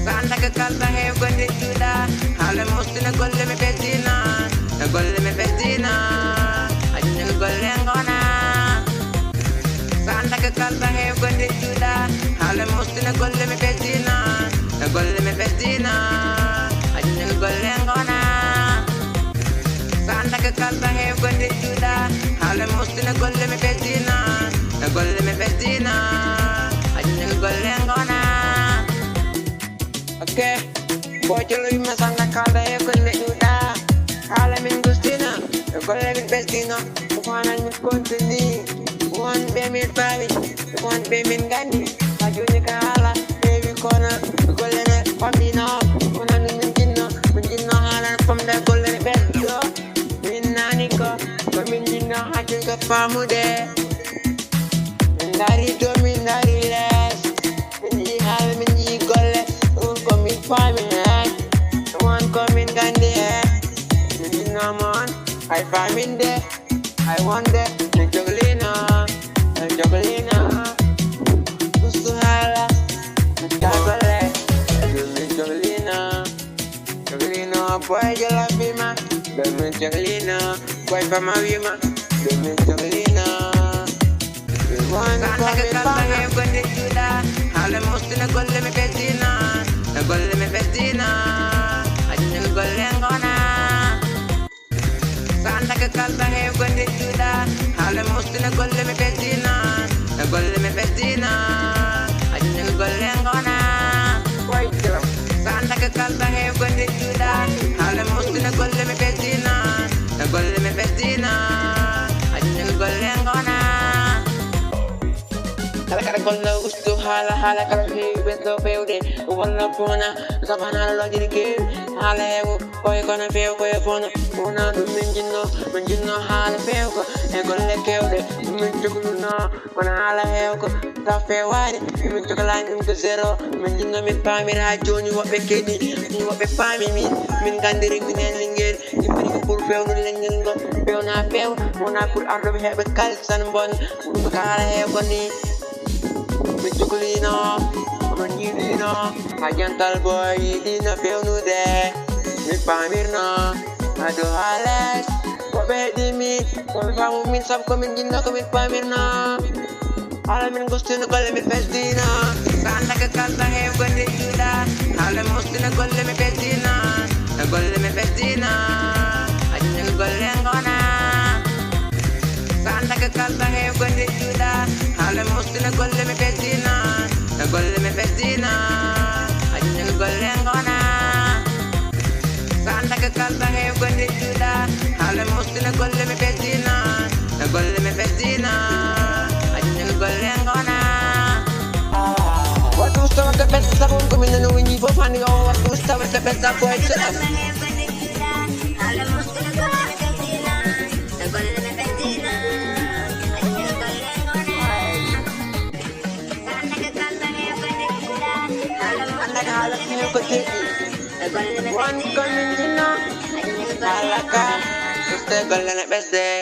Santa che calda che quando chiuda, alle mostre ne golle me pettina, ne golle me pettina, agni ne golle angona. Santa che calda che quando chiuda, alle mostre ne golle me pettina, ne golle me pettina, agni ne golle angona. Santa che calda che quando chiuda, alle mostre ne golle me pettina, ne golle me pettina, agni ne golle angona. Okay, boy, you leave me some like all day, you couldn't let you die. All I'm in Gustina, you couldn't let it best enough. One and you continue. One baby baby, one baby Gandhi. I do the Kala, baby corner, you couldn't let it pop me now. One and you Minjino, Hana from the golden bed. Minanica, Minjino, I think a farm there. Minari to Minari less. Minji have Minji Gole. One coming Gandhi, I find in there, I want there, the Jogolina, Usuhala, the Jagole, the Jogolina, boy, you love me, ma, the Jogolina, boy, from a woman, the Jogolina. One coming alle mostre ne golle me pettina, ne golle me pettina, agni ne golle angona. Santa che calda che quando chiuda, alle mostre ne golle me pettina, ne golle me pettina, agni ne golle angona. Santa che calda che quando chiuda, alle mostre ne golle me pettina, ne golle me pettina, agni ne golle angona. Hala con lo gusto, hala con el viento feude, una pona, sabana lo dirige, hala ego, coy con el feo, coy pona, una menjino hala feo, e con le keude, menjukuluna, con hala ego, ta feo wari, menjukulan in zero, menjino mit pamir ha joni wo be kedi, ni wo be pami min gandiri min lingel, ni ko pour feo no lengel go, feo na feo, mona pour ardo be hebe kal san bon, ko hala ego ni. Mitjukulina, manjilina, ajantal boy, dina feel nu de. Mi pamirna, ado halas, kobe di mi, kobe famu min sab komin jinna komin pamirna. Ala min gustina kolle mi festina, santa ke kalta he golle juda, ala mustina kolle mi festina, na golle mi festina, ajna golle angona. Santa che calda che quando chiuda, alle mostre ne golle me pettina, ne golle me pettina, agni ne golle angona. Santa che calda che quando chiuda, alle mostre ne golle me pettina, ne golle me pettina, agni ne golle angona. Waktu ustawa ke pesta sabun ko min no wingi fo fani o waktu ustawa ke pesta ko ay sa. Alle mostre ne golle me pettina, ne golle me pettina. One coming in, Alaka, just a golden best day.